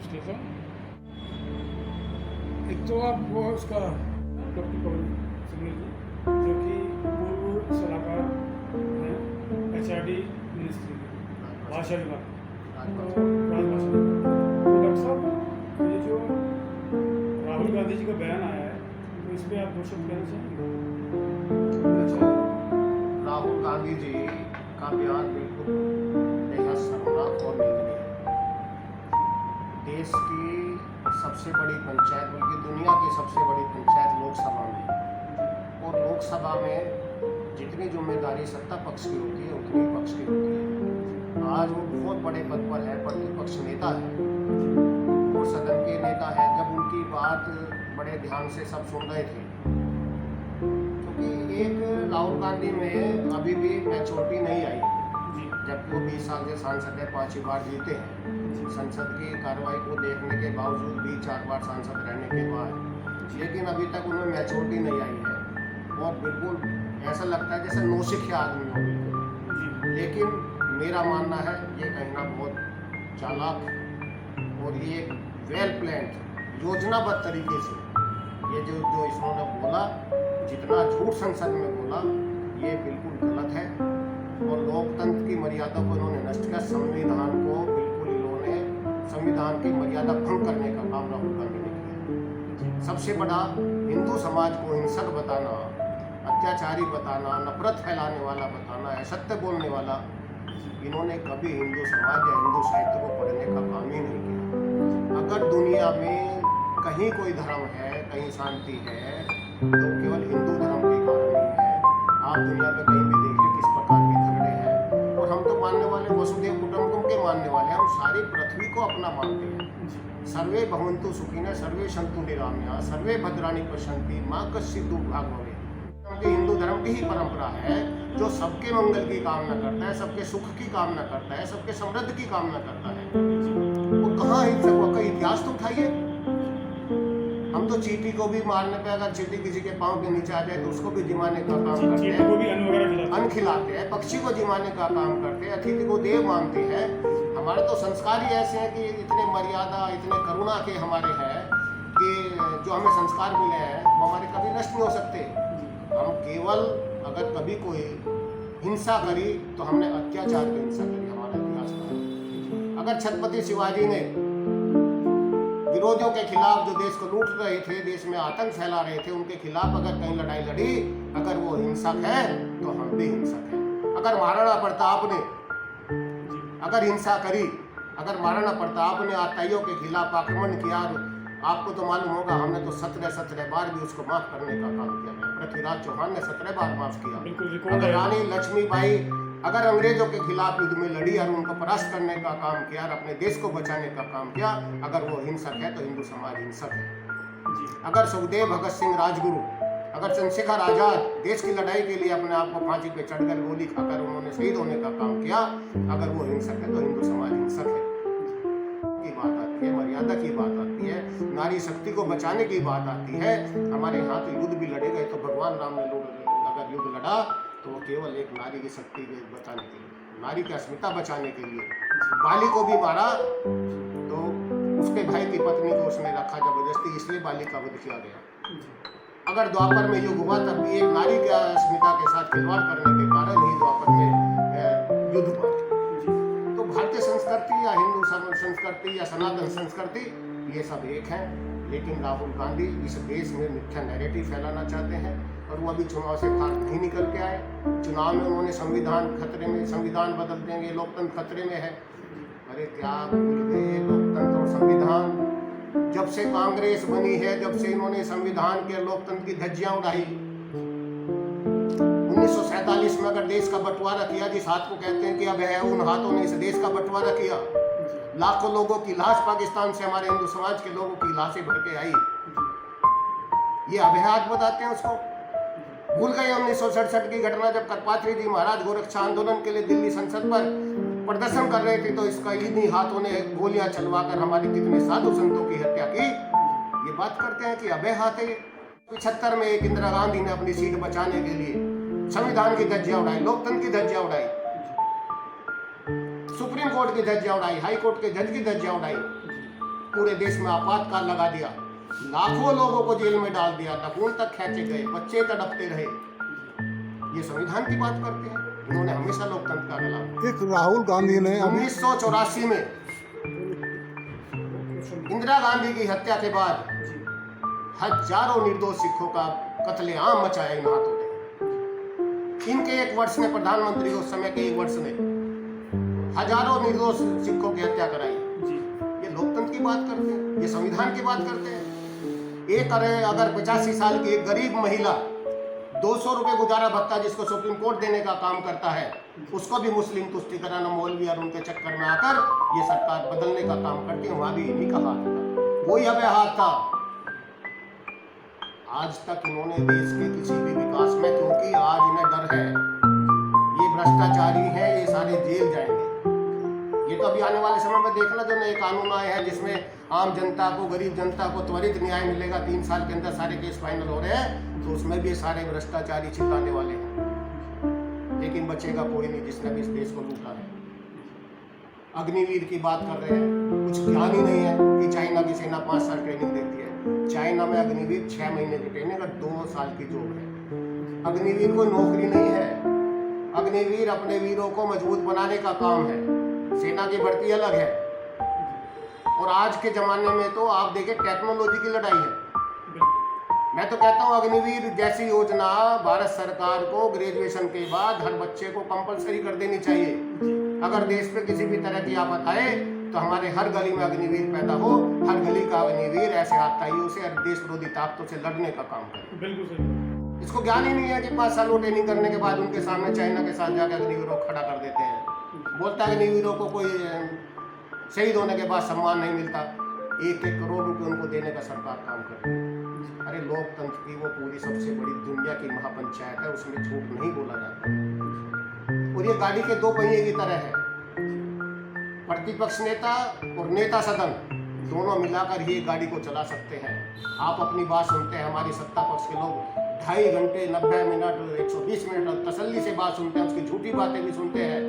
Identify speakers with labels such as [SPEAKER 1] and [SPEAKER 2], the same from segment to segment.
[SPEAKER 1] Station. एक तो आप वो उसका डॉक्टर पवन सिंह जी जो कि पूर्व सलाहकार हैं HRD मिनिस्ट्री के भाषा विभाग तो राजभाषा विभाग। तो डॉक्टर साहब ये जो राहुल गांधी जी का बयान आया है तो इस पर आप दो शब्द कहना चाहेंगे?
[SPEAKER 2] अच्छा, राहुल गांधी जी का बयान बिल्कुल बेहद शर्मनाक और निंदनीय है। देश की सबसे बड़ी पंचायत बल्कि दुनिया की सबसे बड़ी पंचायत लोकसभा में, और लोकसभा में जितनी जिम्मेदारी सत्ता पक्ष की होती है उतनी पक्ष की होती है। आज वो बहुत बड़े पद पर है, प्रतिपक्ष नेता है और सदन के नेता है। जब उनकी बात बड़े ध्यान से सब सुन रहे थे, क्योंकि एक राहुल गांधी में अभी भी मैच्योरिटी नहीं आई, जबकि वो 20 साल से सांसद है, 5 बार जीते हैं। संसद की कार्रवाई को देखने के बावजूद भी 4 बार सांसद रहने के बाद, लेकिन अभी तक उनमें मैच्योरिटी नहीं आई है और बिल्कुल ऐसा लगता है जैसे नौसिखिया आदमी हो बिल्कुल। लेकिन मेरा मानना है ये कहीं ना बहुत चालाक और ये वेल प्लान्ड योजनाबद्ध तरीके से ये जो इसने बोला, जितना झूठ संसद में बोला, ये बिल्कुल गलत है और लोकतंत्र की मर्यादा को इन्होंने नष्ट किया। संविधान को बिल्कुल इन्होंने संविधान की मर्यादा भंग करने का काम राहुल गांधी ने किया। सबसे बड़ा हिंदू समाज को हिंसक बताना, अत्याचारी बताना, नफरत फैलाने वाला बताना, असत्य बोलने वाला, इन्होंने कभी हिंदू समाज या हिंदू साहित्य को पढ़ने का काम ही नहीं किया। अगर दुनिया में कहीं कोई धर्म है, कहीं शांति है, तो केवल हिंदू धर्म के कारण नहीं है। आप दुनिया में कहीं भी देख लें किस प्रकार के झगड़े हैं। और हम तो मानने वाले वसुदेव कुटुंबकम के मानने वाले, हम सारी पृथ्वी को अपना मानते हैं। सर्वे भवन्तु सुखिनः, सर्वे सन्तु निरामया, सर्वे भद्राणि पश्यन्ति माँ कश्चित् दुर्भाग् भवेत्। हिंदू धर्म की ही परंपरा है जो सबके मंगल की कामना करता है, सबके सुख की कामना करता है, सबके समृद्धि की कामना करता है। वो कहाँ हिंसक हुआ? कहीं इतिहास तो उठाइए। हम तो चींटी को भी मारने पे, अगर चींटी किसी के पांव के नीचे आ जाए तो उसको भी जिमाने का काम करते हैं, अन्न खिलाते हैं। पक्षी को जिमाने का काम करते हैं, अतिथि को देव मानते हैं। हमारे तो संस्कार ही ऐसे हैं कि इतने मर्यादा, इतने करुणा के हमारे हैं कि जो हमें संस्कार मिले हैं वो हमारे कभी नष्ट नहीं हो सकते। हम केवल अगर कभी कोई हिंसा करी तो हमने अत्याचार की हिंसा करी, हमारा इतिहास का। अगर छत्रपति शिवाजी ने विरोधियों के खिलाफ, जो देश को लूट रहे थे, देश में आतंक फैला रहे थे, उनके खिलाफ अगर कहीं लड़ाई लड़ी, अगर वो हिंसक है तो हम भी हिंसक हैं। अगर महाराणा प्रताप ने अगर हिंसा करी, अगर महाराणा प्रताप ने आताइयों के खिलाफ आक्रमण किया, आपको तो मालूम होगा हमने तो 17 बार भी उसको माफ करने का काम किया। पृथ्वीराज चौहान ने 17 बार माफ किया। अगर रानी लक्ष्मीबाई अगर अंग्रेजों के खिलाफ युद्ध में लड़ी और उनको परास्त करने का काम किया और अपने देश को बचाने का काम किया, अगर वो हिंसक है तो हिंदू समाज हिंसक है। अगर सुखदेव, भगत सिंह, राजगुरु, अगर चंद्रशेखर आजाद देश की लड़ाई के लिए अपने आप को फांसी पे चढ़कर गोली खाकर उन्होंने शहीद होने का काम किया, अगर वो हिंसक है तो हिंदू समाज हिंसक है। की बात आती है, मर्यादा की बात आती है, नारी शक्ति को बचाने की बात आती है। हमारे यहाँ तो युद्ध भी लड़े गए, तो भगवान राम ने अगर युद्ध लड़ा तो वो केवल एक नारी की शक्ति बचाने के लिए, नारी की अस्मिता बचाने के लिए। बाली को भी मारा तो उसके भाई की पत्नी को उसने रखा जबरदस्ती, इसलिए बाली का वध किया गया। अगर द्वापर में युग हुआ तब भी एक नारी की अस्मिता के साथ खिलवाड़ करने के कारण ही द्वापर में युद्ध हुआ। तो भारतीय संस्कृति या हिंदू संस्कृति या सनातन संस्कृति, ये सब एक है। लेकिन राहुल गांधी इस देश में मिथ्या नैरेटिव फैलाना चाहते हैं और वो अभी चुनाव से बाहर नहीं निकल के आए। चुनाव में उन्होंने संविधान खतरे में, संविधान बदल देंगे, लोकतंत्र खतरे में है। अरे क्या भूल गए लोकतंत्र और संविधान? जब से कांग्रेस बनी है, जब से इन्होंने संविधान के लोकतंत्र की धज्जियां उड़ाई। 1947 में अगर देश का बंटवारा किया, जिस हाथ को कहते हैं कि अब है, उन हाथों ने इस देश का बंटवारा किया। लाखों लोगों की लाश पाकिस्तान से हमारे हिंदू समाज के लोगों की लाशें भर के आई। ये अभ्यास बताते हैं उसको। भूल गए 1967 की घटना, जब करपात्री जी महाराज गोरक्षा आंदोलन के लिए दिल्ली संसद पर प्रदर्शन कर रहे थे, तो इसका इन्हीं हाथों ने गोलियां चलवाकर हमारे कितने साधु संतों की हत्या की। ये बात करते हैं कि अभय हाथ है। 75 में एक इंदिरा गांधी ने अपनी सीट बचाने के लिए संविधान की धज्जियां उड़ाई, लोकतंत्र की धज्जियां उड़ाई, सुप्रीम कोर्ट की धज्जियां उड़ाई, हाई कोर्ट के जज की धज्जियां उड़ाई। पूरे देश में आपातकाल लगा दिया, लाखों लोगों को जेल में डाल दिया, नखून तक खींचे गए, बच्चे तड़पते रहे। ये संविधान की बात करते हैं। इन्होंने हमेशा लोकतंत्र का गला।
[SPEAKER 3] एक राहुल गांधी ने
[SPEAKER 2] 1984 में इंदिरा गांधी की हत्या के बाद हजारों निर्दोष सिखों का कत्लेआम मचाया इन हाथों ने। इनके एक वर्ष ने, प्रधानमंत्री उस समय के एक वर्ष ने हजारों निर्दोष सिखों की हत्या कराई। ये लोकतंत्र की बात करते हैं, ये संविधान की बात करते हैं। एक अगर 85 साल की एक गरीब महिला 200 रुपए गुजारा भत्ता जिसको सुप्रीम कोर्ट देने का काम करता है, उसको भी मुस्लिम तुष्टिकरण, मौलवी और उनके चक्कर में आकर ये सरकार बदलने का काम करती है। वहां भी इन्हीं का हाथ था, वही हमें हाथ था। आज तक इन्होंने देश के किसी भी विकास में, क्योंकि आज इन्हें डर है ये भ्रष्टाचारी है, ये सारे जेल जाएंगे। ये तो अभी आने वाले समय में देखना, जो नए कानून आए हैं जिसमें आम जनता को, गरीब जनता को त्वरित न्याय मिलेगा, 3 साल के अंदर सारे केस फाइनल हो रहे हैं, तो उसमें भी सारे भ्रष्टाचारी चिल्लाने वाले हैं। लेकिन बचेगा कोई नहीं जिसने भी इस देश को लूटा है। अग्निवीर की बात कर रहे हैं, कुछ ज्ञान ही नहीं है कि चाइना की सेना 5 साल ट्रेनिंग देती है। चाइना में अग्निवीर 6 महीने की ट्रेनिंग और 2 साल की जॉब है। अग्निवीर कोई नौकरी नहीं है। अग्निवीर अपने वीरों को मजबूत बनाने का काम है। सेना की भर्ती अलग है। और आज के जमाने में तो आप देखें, टेक्नोलॉजी की लड़ाई है। मैं तो कहता हूँ अग्निवीर जैसी योजना भारत सरकार को ग्रेजुएशन के बाद हर बच्चे को कंपलसरी कर देनी चाहिए। अगर देश पे किसी भी तरह की आफत आए तो हमारे हर गली में अग्निवीर पैदा हो, हर गली का अग्निवीर ऐसे आतताइयों से, हर देश विरोधी ताकतों से लड़ने का काम करे।
[SPEAKER 1] बिल्कुल सही।
[SPEAKER 2] इसको ज्ञान ही नहीं है कि 5 साल ट्रेनिंग करने के बाद उनके सामने चाइना के साथ जाकर अग्निवीरों को खड़ा कर देते हैं। बोलता है अग्निवीरों को कोई शहीद होने के बाद सम्मान नहीं मिलता। 1-1 करोड़ रुपए उनको देने का सरकार काम कर रही है। अरे लोकतंत्र की वो पूरी सबसे बड़ी दुनिया की महापंचायत है, उसमें झूठ नहीं बोला जाता। और ये गाड़ी के 2 पहिए की तरह है। प्रतिपक्ष नेता और नेता सदन दोनों मिलाकर ही गाड़ी को चला सकते हैं। आप अपनी बात सुनते हैं, हमारी सत्ता पक्ष के लोग 2.5 घंटे 90 मिनट 120 मिनट तसल्ली से बात सुनते हैं, उसकी झूठी बातें भी सुनते हैं।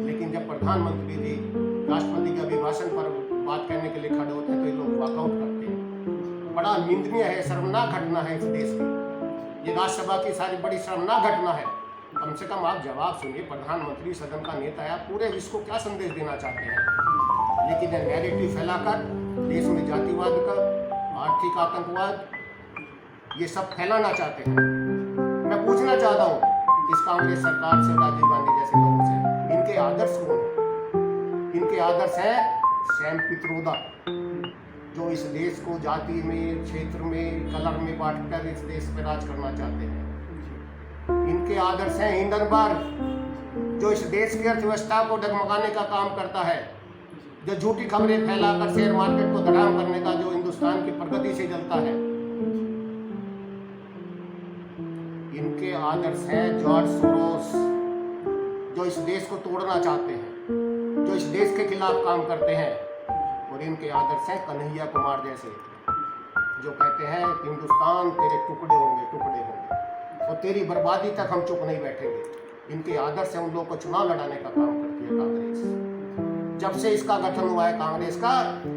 [SPEAKER 2] लेकिन जब प्रधानमंत्री जी राष्ट्रपति के अभिभाषण पर बात करने के लिए खड़े होते हैं तो ये लोग वॉकआउट करते हैं। बड़ा निंदनीय है, शर्मनाक घटना है इस देश की। ये राज्यसभा की सारी बड़ी शर्मनाक घटना है। कम से कम आप जवाब सुनिए। प्रधानमंत्री सदन का नेता है, आप पूरे विश्व को क्या संदेश देना चाहते हैं? लेकिन ये नैरेटिव फैलाकर देश में जातिवाद का, आर्थिक आतंकवाद, ये सब फैलाना चाहते हैं। मैं पूछना चाहता हूँ इस कांग्रेस सरकार से, राजीव गांधी जैसे लोगों से, इनके आदर्श कौन है? इनके आदर्श है सैम पित्रोदा, जो इस देश को जाति में, क्षेत्र में, कलर में बांटकर इस देश पर राज करना चाहते हैं। इनके आदर्श हैं हिंडनबर्ग, जो इस देश की अर्थव्यवस्था को डगमगाने का काम करता है, जो झूठी खबरें फैलाकर शेयर मार्केट को धड़ाम करने का, जो हिंदुस्तान की प्रगति से जलता है। इनके आदर्श हैं जॉर्ज सोरोस, जो इस देश को तोड़ना चाहते हैं, जो इस देश के खिलाफ काम करते हैं। और इनके आदर्श हैं कन्हैया कुमार जैसे, जो कहते हैं हिंदुस्तान तेरे टुकड़े होंगे, टुकड़े होंगे, और तेरी बर्बादी तक हम चुप नहीं बैठेंगे। इनके आदर्श से उन लोगों को चुनाव लड़ाने का काम करती है कांग्रेस। जब से इसका गठन हुआ है कांग्रेस का,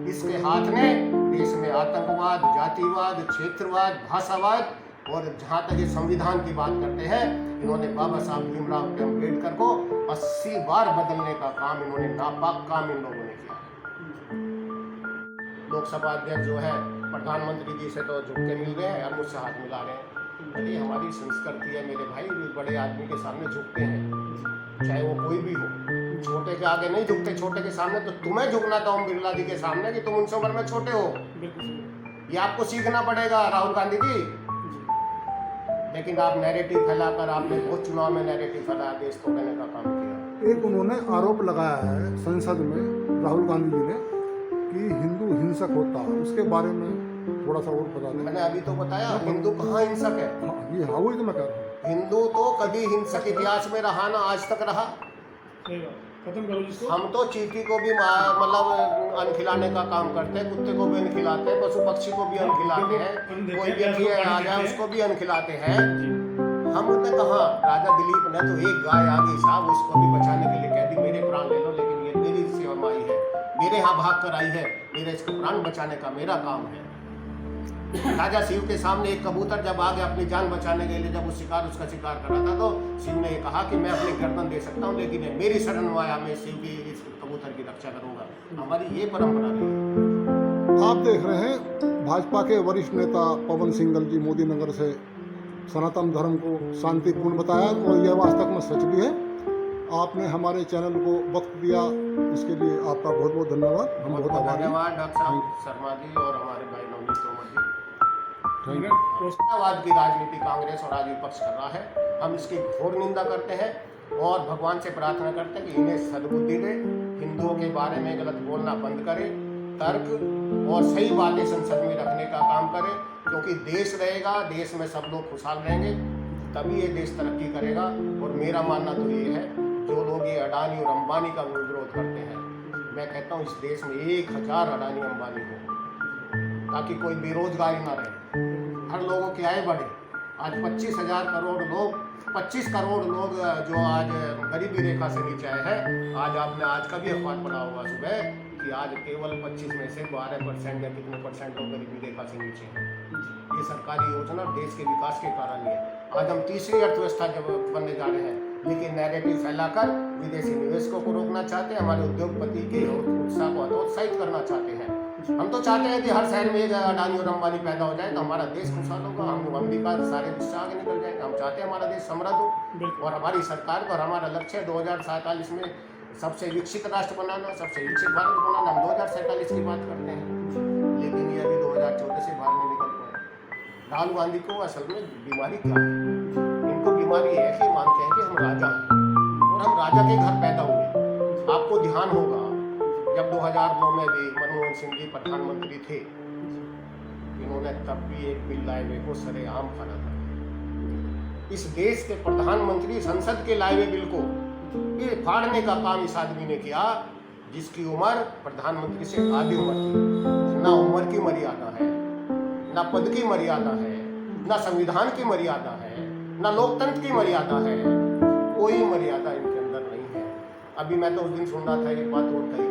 [SPEAKER 2] इसके हाथ ने देश में आतंकवाद, जातिवाद, क्षेत्रवाद, भाषावाद, और जहाँ तक ये संविधान की बात करते हैं, इन्होंने बाबा साहब भीमराव अम्बेडकर को 80 बार बदलने का काम, इन्होंने नापाक काम इन लोगों ने किया। लोकसभा अध्यक्ष जो है प्रधानमंत्री जी से तो झुक के मिल रहे हैं और मुझसे हाथ मिला रहे हैं। अरे हमारी संस्कृति है मेरे भाई, बड़े आदमी के सामने झुकते हैं, चाहे वो कोई भी हो। छोटे के आगे नहीं झुकते, छोटे के सामने। तो तुम्हें झुकना था ओम बिरला जी के सामने कि तुम उनसे उम्र में छोटे हो। ये आपको सीखना पड़ेगा राहुल गांधी जी। लेकिन आप नैरेटिव फैलाकर, आपने बहुत चुनाव में नैरेटिव फैलाया, देश तोड़ने का काम किया।
[SPEAKER 3] एक उन्होंने आरोप लगाया है संसद में, राहुल गांधी जी ने, कि हिंदू हिंसक होता है। उसके बारे में थोड़ा सा और बता दें।
[SPEAKER 2] मैंने अभी तो बताया, हिंदू कहाँ हिंसक है?
[SPEAKER 3] हाँ वही तो मैं कह रहा हूँ।
[SPEAKER 2] हिंदू तो कभी हिंसक इतिहास में रहा ना, आज तक रहा।
[SPEAKER 1] खत्म करो जिसको।
[SPEAKER 2] हम तो चींटी को भी मतलब अन्न खिलाने का काम करते हैं, कुत्ते को भी अन्न खिलाते हैं, पशु पक्षी को भी अन्न खिलाते हैं, कोई व्यक्ति आ जाए उसको भी अन्न खिलाते हैं। हमने कहा, राजा दिलीप ने तो एक गाय आ गई साहब, उसको भी बचाने के लिए कह दी मेरे प्राण ले लो, लेकिन ये मेरी सेवा माई है, मेरे यहाँ भाग कर आई है, मेरे इसको प्राण बचाने का मेरा काम है। राजा शिव के सामने एक कबूतर जब आगे अपनी जान बचाने के लिए जब वो उसका शिकार कर रहा था, तो शिव ने ये कहा कि मैं अपनी गर्दन दे सकता हूँ, लेकिन मेरी शरण में आया, मैं शिव की इस कबूतर की रक्षा करूंगा। हमारी ये परंपरा रही है।
[SPEAKER 3] आप देख रहे हैं भाजपा के वरिष्ठ नेता पवन सिंघल जी मोदी नगर से सनातन धर्म को शांतिपूर्ण बताया, और यह वास्तव में सच भी है। आपने हमारे चैनल को वक्त दिया, इसके लिए आपका बहुत बहुत धन्यवाद। हम बहुत आभारी हैं।
[SPEAKER 2] धन्यवाद डॉक्टर साहब शर्मा जी और हमारे भाई नवनीत तोमर जी।
[SPEAKER 3] Thank you.
[SPEAKER 2] राष्ट्रवाद की राजनीति कांग्रेस और आज विपक्ष कर रहा है, हम इसकी घोर निंदा करते हैं और भगवान से प्रार्थना करते हैं कि इन्हें सद्बुद्धि दे, हिंदुओं के बारे में गलत बोलना बंद करे, तर्क और सही बातें संसद में रखने का काम करे, क्योंकि देश रहेगा, देश में सब लोग खुशहाल रहेंगे, तभी ये देश तरक्की करेगा। और मेरा मानना तो ये है, जो लोग ये अडानी और अंबानी का विरोध करते हैं, मैं कहता हूँ इस देश में 1000 अडानी अंबानी हो, ताकि कोई बेरोजगारी ना रहे, हर लोगों की आय बढ़े। आज 25,000 करोड़ लोग, 25 करोड़ लोग जो आज गरीबी रेखा से नीचे आए हैं, आज का भी अखबार पढ़ा होगा सुबह कि आज केवल 25 में से 12% या कितने परसेंट लोग गरीबी रेखा से नीचे हैं। ये सरकारी योजना देश के विकास के कारण ही है। आज हम तीसरी अर्थव्यवस्था जब बनने जा रहे हैं, लेकिन नैरेटिव फैलाकर विदेशी निवेशकों को रोकना चाहते हैं, हमारे उद्योगपति के उत्साह को हतोत्साहित करना चाहते हैं। हम तो चाहते हैं कि हर शहर में एक अडानी और अंबानी पैदा हो जाए, तो हमारा देश खुशहाल होगा, हम अमेरिका सारे विश्व आगे निकल जाएंगे। हम चाहते हैं हमारा देश समृद्ध हो, और हमारी सरकार का और हमारा लक्ष्य है 2047 में सबसे विकसित राष्ट्र बनाना, सबसे विकसित भारत बनाना। हम 2047 की बात करते हैं, लेकिन ये अभी 2014 से बाहर नहीं निकल पाए। राहुल गांधी को असल में बीमारी क्या है? इनको बीमारी है कि मानते हैं कि हम राजा हैं और हम राजा के घर पैदा हुए। आपको ध्यान होगा जब 2009 में भी मनमोहन सिंह जी प्रधानमंत्री थे, इन्होंने तब भी एक बिल लाए हुए को सरेआम फाड़ा था। इस देश के प्रधानमंत्री संसद के लाए हुए बिल को ये फाड़ने का काम इस आदमी ने किया, जिसकी उम्र प्रधानमंत्री से आधी उम्र थी। ना उम्र की मर्यादा है, ना पद की मर्यादा है, ना संविधान की मर्यादा है, ना लोकतंत्र की मर्यादा है, कोई मर्यादा इनके अंदर नहीं है। अभी मैं तो उस दिन सुन रहा था एक बात और कही,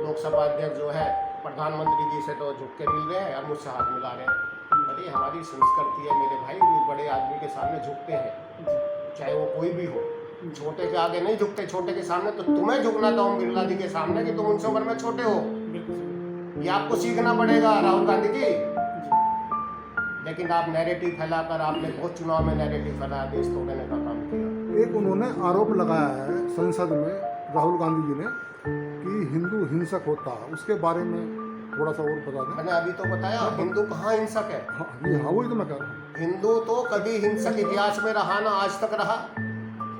[SPEAKER 2] लोकसभा अध्यक्ष जो है प्रधानमंत्री जी से तो झुक के मिल रहे हैं और मुझसे हाथ मिला रहे हैं। अरे हमारी संस्कृति है मेरे भाई, बड़े आदमी के सामने झुकते हैं, चाहे वो कोई भी हो। छोटे के आगे नहीं झुकते, छोटे के सामने। तो तुम्हें झुकना था ओम बिरला जी के सामने कि तुम उनसे उम्र में छोटे हो, ये आपको सीखना पड़ेगा राहुल गांधी जी। लेकिन आप नैरेटिव फैलाकर, आपने बहुत चुनाव में नैरेटिव फैलाया, देश तोड़ने का काम किया।
[SPEAKER 3] एक उन्होंने आरोप लगाया है संसद में राहुल गांधी जी ने कि हिंदू हिंसक होता, उसके बारे में थोड़ा सा और बता दें।
[SPEAKER 2] मैंने अभी तो बताया, हिंदू कहाँ हिंसक है?
[SPEAKER 3] हाँ वही तो मैं कह रहा हूँ।
[SPEAKER 2] हिंदू तो कभी हिंसक इतिहास में रहा ना आज तक रहा।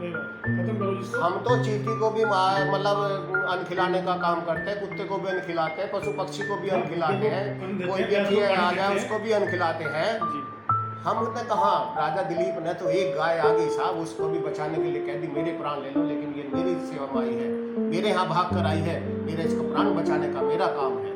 [SPEAKER 2] हम तो चींटी को भी मतलब अन्न खिलाने का काम करते हैं, कुत्ते को भी अन्न खिलाते हैं, पशु पक्षी को भी अन्न खिलाते हैं, कोई व्यक्ति आ जाए उसको भी अन्न खिलाते हैं। हमने कहा, राजा दिलीप ने तो एक गाय आ गई साहब, उसको भी बचाने के लिए कह दी मेरे प्राण ले लो, लेकिन ये मेरी सेवा में आई है, मेरे यहाँ भाग कर आई है, मेरे इसको प्राण बचाने का मेरा काम है।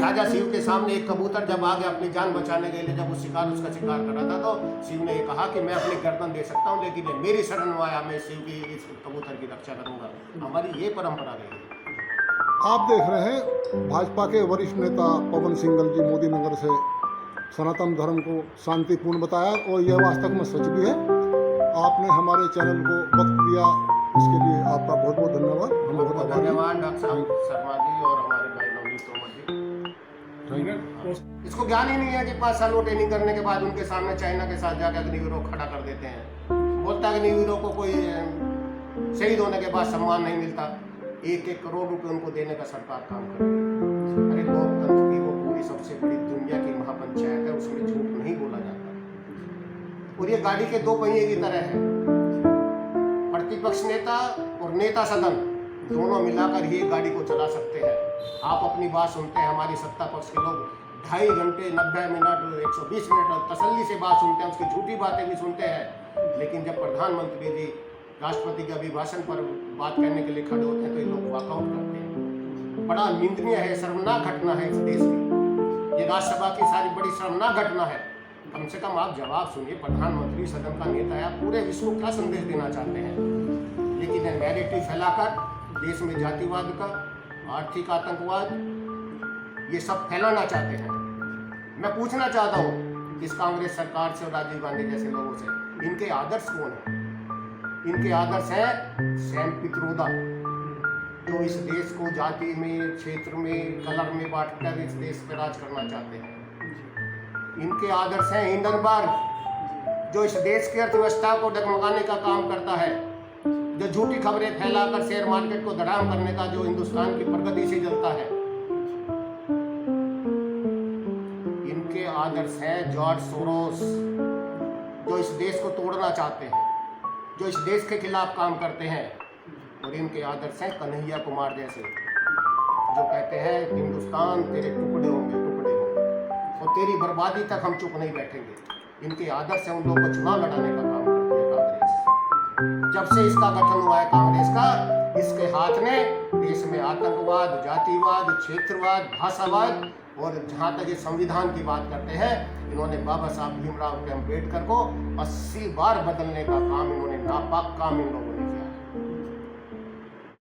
[SPEAKER 2] राजा शिव के सामने एक कबूतर जब आगे अपनी जान बचाने के लिए जब उसका शिकार कर रहा था, तो शिव ने ये कहा कि मैं अपनी गर्दन दे सकता हूँ, लेकिन मेरी शरण में आया, मैं शिव की इस कबूतर की रक्षा करूंगा। हमारी ये परंपरा रही है।
[SPEAKER 3] आप देख रहे हैं भाजपा के वरिष्ठ नेता पवन सिंघल जी मोदी नगर से सनातन धर्म को शांतिपूर्ण बताया, और यह वास्तव में सच भी है। आपने हमारे चैनल को वक्त दिया, इसके लिए आपका बहुत बहुत धन्यवाद। हम बहुत आभारी हैं।
[SPEAKER 2] धन्यवाद डॉक्टर साहब शर्मा जी और हमारे भाई नवनीत तोमर जी। इसको ज्ञान ही नहीं है कि 5 साल वो ट्रेनिंग करने के बाद उनके सामने चाइना के साथ जाकर अग्निवीरों को खड़ा कर देते हैं। बोलता है अग्निवीरों को कोई शहीद होने के बाद सम्मान नहीं मिलता, 1-1 करोड़ रुपए उनको देने का सरकार काम कर रही है। अरे लोकतंत्र की वो पूरी सबसे बड़ी दुनिया की महापंचायत है, उसमें झूठ नहीं बोला जाता। और ये गाड़ी के 2 पहिए की तरह है, प्रतिपक्ष नेता और नेता सदन दोनों मिलाकर ही गाड़ी को चला सकते हैं। आप अपनी बात सुनते हैं, हमारी सत्ता पक्ष के लोग 2.5 घंटे 90 मिनट 120 मिनट तसल्ली से बात सुनते हैं, उसकी झूठी बातें भी सुनते हैं, लेकिन जब प्रधानमंत्री जी राष्ट्रपति के अभिभाषण पर बात करने के लिए खड़े होते हैं तो ये लोग वॉकआउट करते हैं। बड़ा निंदनीय है, शर्मनाक घटना है इस देश की। ये राज्यसभा की सारी बड़ी शर्मनाक घटना है। कम से कम आप जवाब सुनिए, प्रधानमंत्री सदन का नेता है, आप पूरे विश्व को क्या संदेश देना चाहते हैं? लेकिन नैरेटिव फैलाकर देश में जातिवाद का आर्थिक आतंकवाद, ये सब फैलाना चाहते हैं। मैं पूछना चाहता हूँ इस कांग्रेस सरकार से और राजीव गांधी जैसे लोगों से, इनके आदर्श कौन है? इनके आदर्श हैं सैम पित्रोदा, जो इस देश को जाति में, क्षेत्र में, कलर में बांटकर इस देश पर राज करना चाहते हैं। इनके आदर्श हैं हिंडनबर्ग, जो इस देश की अर्थव्यवस्था को डगमगाने का काम करता है, जो झूठी खबरें फैलाकर शेयर मार्केट को धड़ाम करने का जो हिंदुस्तान की प्रगति से जलता है। इनके आदर्श हैं जॉर्ज सोरोस, जो इस देश को तोड़ना चाहते हैं, जो इस देश के खिलाफ काम करते हैं। और इनके आदर्श हैं कन्हैया कुमार जैसे, जो कहते हैं हिंदुस्तान तेरे टुकड़े होंगे, टुकड़े होंगे, और तेरी बर्बादी तक हम चुप नहीं बैठेंगे। इनके आदर्श हैं उन लोगों को चुनाव लड़ाने का काम करती है कांग्रेस। जब से इसका गठन हुआ है कांग्रेस का, इसके हाथ ने देश में आतंकवाद, जातिवाद, क्षेत्रवाद, भाषावाद और जहाँ तक ये संविधान की बात करते हैं, इन्होंने बाबा साहब भीमराव अम्बेडकर को 80 बार बदलने का काम, इन्होंने नापाक काम इन लोगों ने